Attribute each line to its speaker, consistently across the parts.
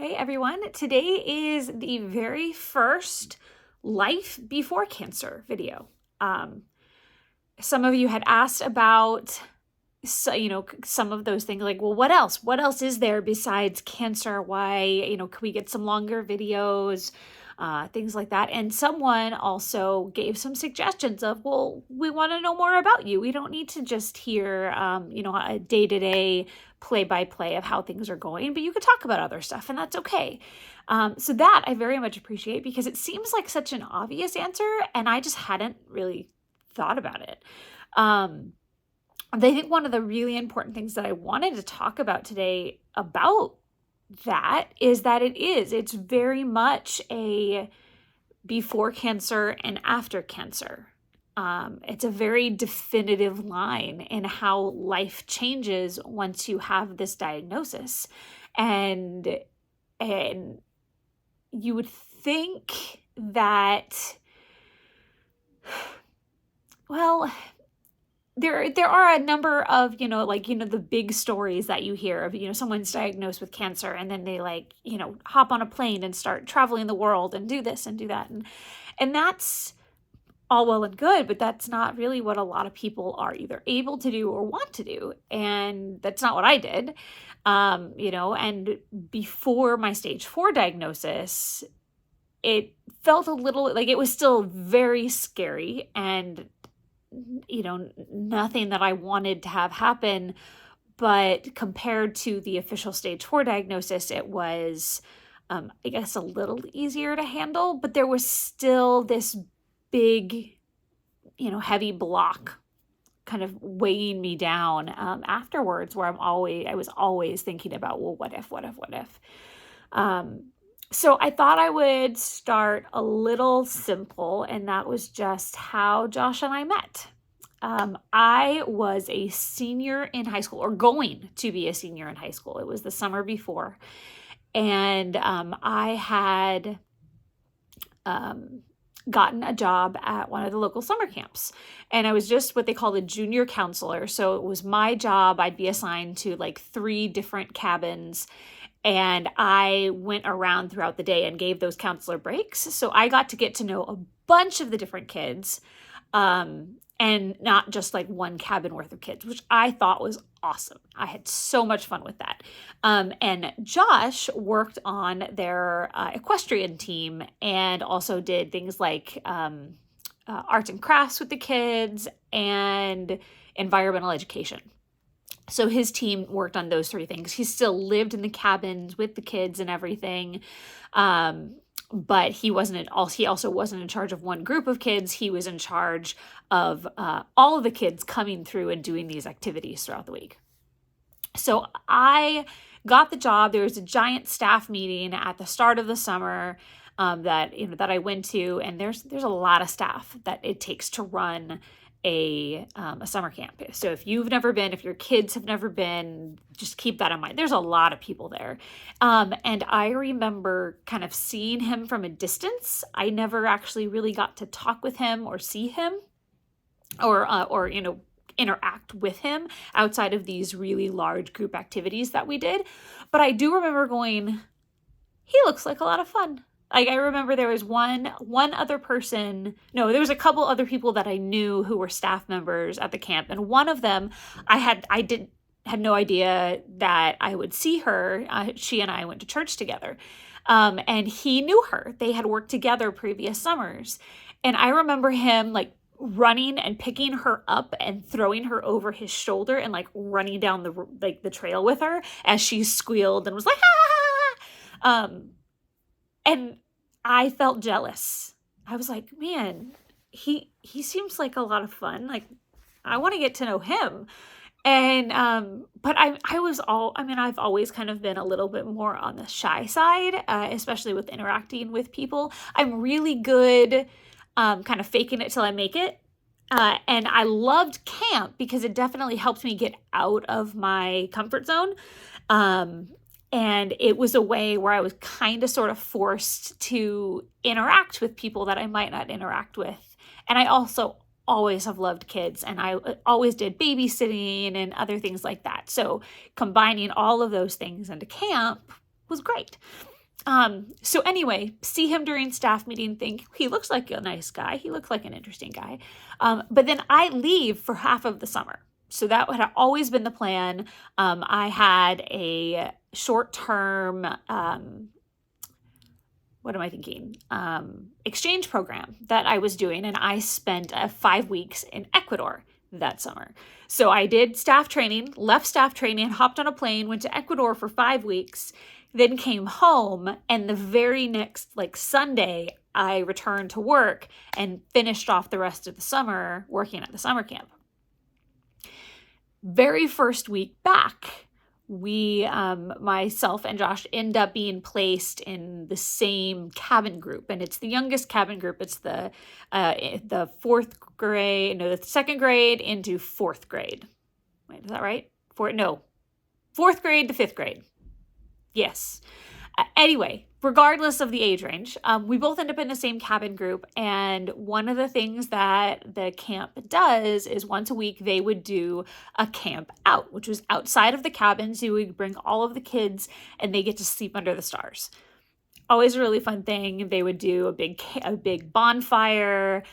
Speaker 1: Hey everyone, today is the very first life before cancer video. Some of you had asked about, some of those things like, well, what else? What else is there besides cancer? Why, can we get some longer videos? Things like that. And someone also gave some suggestions of, well, we want to know more about you. We don't need to just hear, a day-to-day play-by-play of how things are going, but you could talk about other stuff, and that's okay. So that I very much appreciate because it seems like such an obvious answer, and I just hadn't really thought about it. I think one of the really important things that I wanted to talk about today about that is that it's very much a before cancer and after cancer. It's a very definitive line in how life changes once you have this diagnosis. And you would think that, well, there are a number of, the big stories that you hear of, someone's diagnosed with cancer and then they hop on a plane and start traveling the world and do this and do that. And that's all well and good, but that's not really what a lot of people are either able to do or want to do. And that's not what I did. And before my stage 4 diagnosis, it felt a little like it was still very scary and nothing that I wanted to have happen, but compared to the official stage 4 diagnosis, it was, I guess, a little easier to handle, but there was still this big, heavy block kind of weighing me down afterwards, where I was always thinking about, well, what if? So I thought I would start a little simple, and that was just how Josh and I met. I was a senior in high school, or going to be a senior in high school. It was the summer before. And I had gotten a job at one of the local summer camps. And I was just what they call a junior counselor. So it was my job. I'd be assigned to 3 different cabins. And I went around throughout the day and gave those counselor breaks. So I got to get to know a bunch of the different kids, and not just one cabin worth of kids, which I thought was awesome. I had so much fun with that. And Josh worked on their equestrian team and also did things like arts and crafts with the kids and environmental education. So his team worked on those 3 things. He still lived in the cabins with the kids and everything. But he also wasn't in charge of one group of kids. He was in charge of all of the kids coming through and doing these activities throughout the week. So I got the job. There was a giant staff meeting at the start of the summer that I went to, and there's a lot of staff that it takes to run a summer camp. So if you've never been, if your kids have never been, just keep that in mind. There's a lot of people there. And I remember kind of seeing him from a distance. I never actually really got to talk with him or see him or interact with him outside of these really large group activities that we did. But I do remember going, he looks like a lot of fun. I remember there was there was a couple other people that I knew who were staff members at the camp. And one of them, I had no idea that I would see her. She and I went to church together. And he knew her. They had worked together previous summers. And I remember him running and picking her up and throwing her over his shoulder and running down the trail with her as she squealed and was like, ah! And I felt jealous. I was like, man, he seems like a lot of fun. I want to get to know him. And, but I've always kind of been a little bit more on the shy side, especially with interacting with people. I'm really good, kind of faking it till I make it. And I loved camp because it definitely helped me get out of my comfort zone. And it was a way where I was kind of sort of forced to interact with people that I might not interact with. And I also always have loved kids, and I always did babysitting and other things like that. So combining all of those things into camp was great. So anyway, see him during staff meeting, think he looks like a nice guy. He looks like an interesting guy. But then I leave for half of the summer. So that had always been the plan. I had a short-term, exchange program that I was doing, and I spent 5 weeks in Ecuador that summer. So I did staff training, left staff training, hopped on a plane, went to Ecuador for 5 weeks, then came home, and the very next Sunday, I returned to work and finished off the rest of the summer working at the summer camp. Very first week back, we, myself and Josh, end up being placed in the same cabin group, and it's the youngest cabin group. It's the second grade into fourth grade. Wait, is that right? Fourth grade to fifth grade. Yes. Anyway, regardless of the age range, we both end up in the same cabin group. And one of the things that the camp does is once a week, they would do a camp out, which was outside of the cabins. You would bring all of the kids and they get to sleep under the stars. Always a really fun thing. They would do a big bonfire.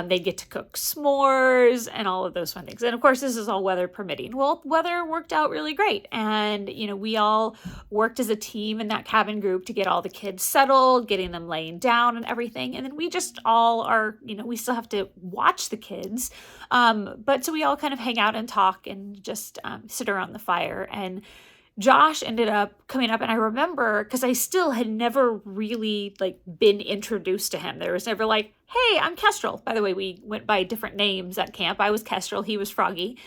Speaker 1: They'd get to cook s'mores and all of those fun things. And of course, this is all weather permitting. Well, weather worked out really great. And, we all worked as a team in that cabin group to get all the kids settled, getting them laying down and everything. And then we just all are, we still have to watch the kids. But so we all kind of hang out and talk and just sit around the fire. And Josh ended up coming up, and I remember, because I still had never really been introduced to him. There was never hey, I'm Kestrel. By the way, we went by different names at camp. I was Kestrel, he was Froggy.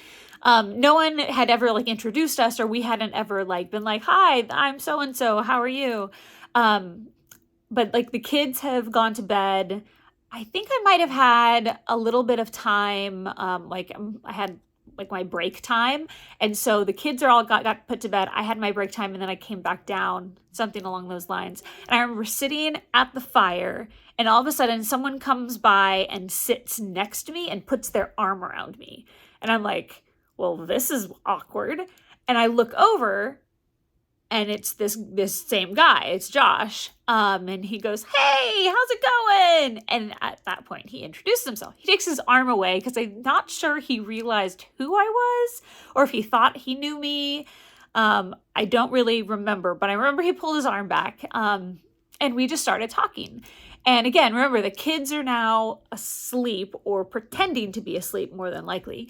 Speaker 1: No one had ever introduced us, or we hadn't ever been hi, I'm so-and-so, how are you? But the kids have gone to bed. I think I might have had a little bit of time, I had my break time. And so the kids are all got put to bed. I had my break time and then I came back down, something along those lines. And I remember sitting at the fire and all of a sudden someone comes by and sits next to me and puts their arm around me. And I'm like, well, this is awkward. And I look over and it's this same guy, it's Josh. And he goes, hey, how's it going? And at that point, he introduces himself. He takes his arm away because I'm not sure he realized who I was or if he thought he knew me. I don't really remember, but I remember he pulled his arm back and we just started talking. And again, remember, the kids are now asleep or pretending to be asleep more than likely.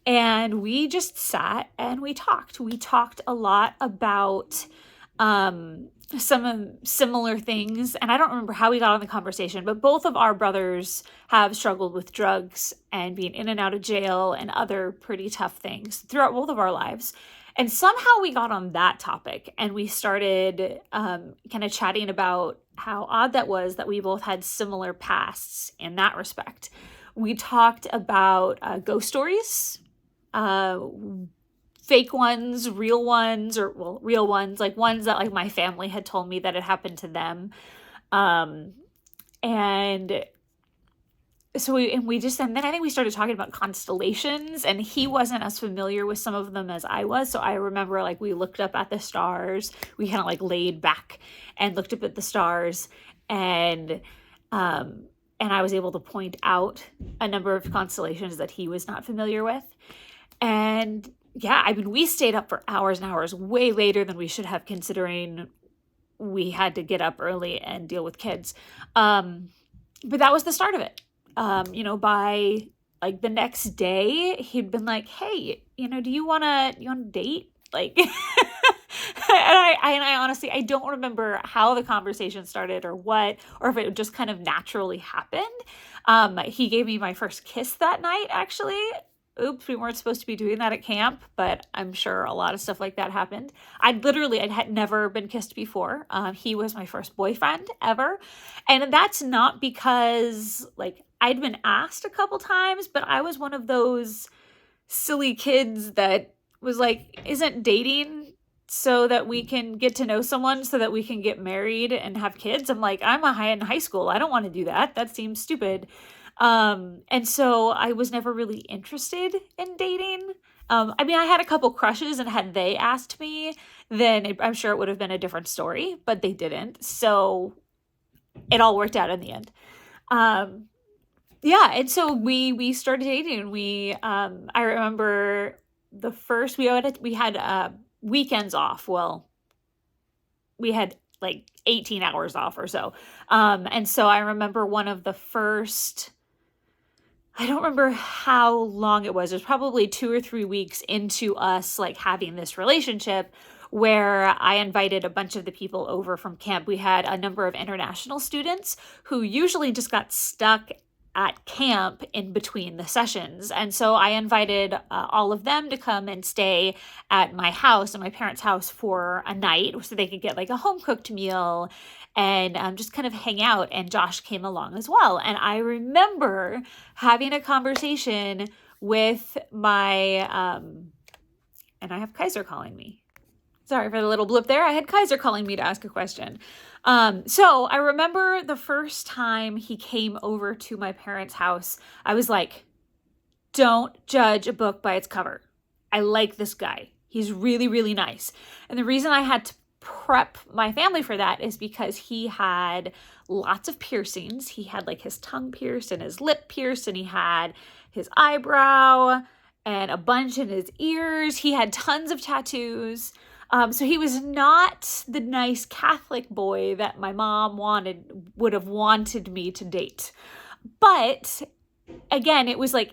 Speaker 1: And we just sat and we talked. We talked a lot about some similar things. And I don't remember how we got on the conversation, but both of our brothers have struggled with drugs and being in and out of jail and other pretty tough things throughout both of our lives. And somehow we got on that topic and we started kind of chatting about how odd that was that we both had similar pasts in that respect. We talked about ghost stories, fake ones, real ones, real ones, ones that my family had told me that it happened to them. And so and then I think we started talking about constellations, and he wasn't as familiar with some of them as I was. So I remember we looked up at the stars, we kind of laid back and looked up at the stars, and I was able to point out a number of constellations that he was not familiar with. And yeah, we stayed up for hours and hours, way later than we should have, considering we had to get up early and deal with kids. But that was the start of it. By the next day, he'd been like, hey, do you want to date? And I honestly, I don't remember how the conversation started or if it just kind of naturally happened. He gave me my first kiss that night, actually. Oops, we weren't supposed to be doing that at camp, but I'm sure a lot of stuff like that happened. I had never been kissed before. He was my first boyfriend ever. And that's not because I'd been asked a couple times, but I was one of those silly kids that was isn't dating so that we can get to know someone so that we can get married and have kids? I'm in high school. I don't want to do that. That seems stupid. And so I was never really interested in dating. I mean, I had a couple crushes, and had they asked me, then I'm sure it would have been a different story, but they didn't. So it all worked out in the end. Yeah, and so we started dating. I remember the first we had weekends off. Well, we had like 18 hours off or so. And so I remember one of the first, I don't remember how long it was. It was probably 2 or 3 weeks into us like having this relationship, where I invited a bunch of the people over from camp. We had a number of international students who usually just got stuck at camp in between the sessions. And so I invited all of them to come and stay at my house, at my parents' house, for a night so they could get like a home cooked meal and just kind of hang out. And Josh came along as well. And I remember having a conversation with my, and I have Kaiser calling me. Sorry for the little blip there. I had Kaiser calling me to ask a question. So I remember the first time he came over to my parents' house, I was like, don't judge a book by its cover. I like this guy. He's really, really nice. And the reason I had to prep my family for that is because he had lots of piercings. He had like his tongue pierced and his lip pierced, and he had his eyebrow and a bunch in his ears. He had tons of tattoos. So he was not the nice Catholic boy that my mom would have wanted me to date. But again, it was like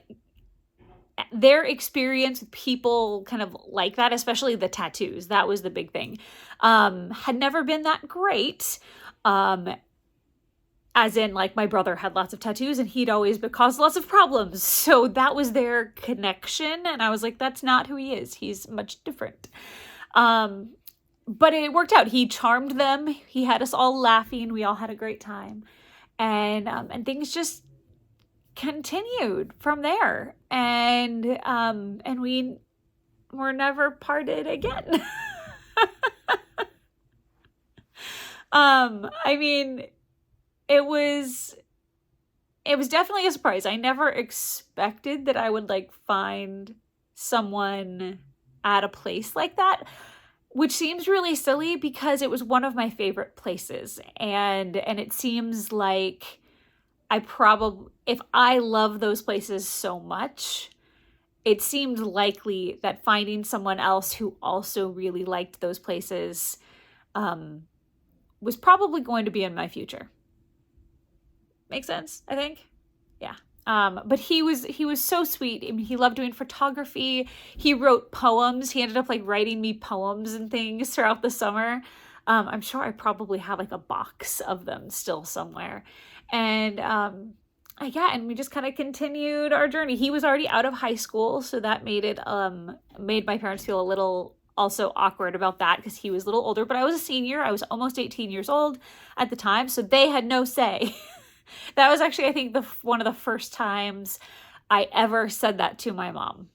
Speaker 1: their experience with people kind of like that, especially the tattoos. That was the big thing. Had never been that great. As in, like, my brother had lots of tattoos and he'd always caused lots of problems. So that was their connection. And I was like, that's not who he is. He's much different. But it worked out. He charmed them. He had us all laughing. We all had a great time. And things just continued from there. And we were never parted again. I mean, it was definitely a surprise. I never expected that I would like find someone at a place like that, which seems really silly because it was one of my favorite places. And it seems like if I love those places so much, it seemed likely that finding someone else who also really liked those places was probably going to be in my future. Makes sense, I think? Yeah. But he was so sweet. I mean, he loved doing photography. He wrote poems. He ended up like writing me poems and things throughout the summer. I'm sure I probably have like a box of them still somewhere. And and we just kind of continued our journey. He was already out of high school, so that made my parents feel a little also awkward about that because he was a little older. But I was a senior. I was almost 18 years old at the time, so they had no say. That was actually, I think, one of the first times I ever said that to my mom.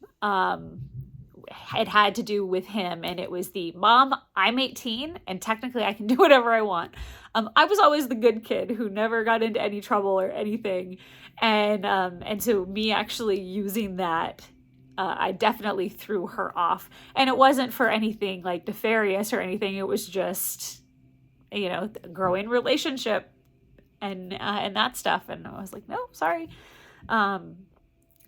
Speaker 1: It had to do with him, and it was Mom, I'm 18, and technically I can do whatever I want. I was always the good kid who never got into any trouble or anything, and so me actually using that, I definitely threw her off. And it wasn't for anything like nefarious or anything. It was just, growing relationship. And that stuff. And I was like, no, sorry.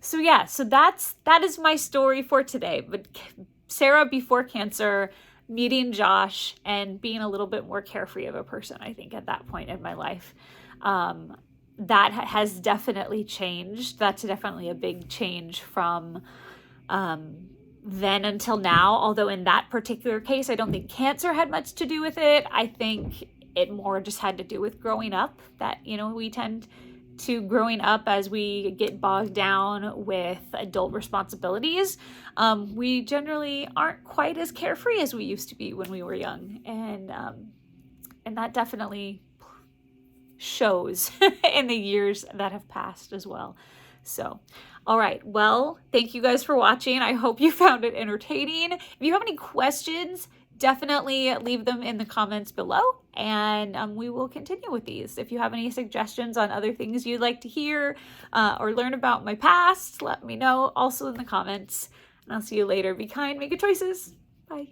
Speaker 1: So that is my story for today. But Sarah before cancer, meeting Josh, and being a little bit more carefree of a person, I think, at that point in my life. That has definitely changed. That's definitely a big change from then until now. Although in that particular case, I don't think cancer had much to do with it. I think it more just had to do with growing up, that, we tend to growing up as we get bogged down with adult responsibilities. We generally aren't quite as carefree as we used to be when we were young. And that definitely shows in the years that have passed as well. So, all right. Well, thank you guys for watching. I hope you found it entertaining. If you have any questions, definitely leave them in the comments below, and we will continue with these. If you have any suggestions on other things you'd like to hear or learn about my past, let me know also in the comments. And I'll see you later. Be kind, make good choices. Bye.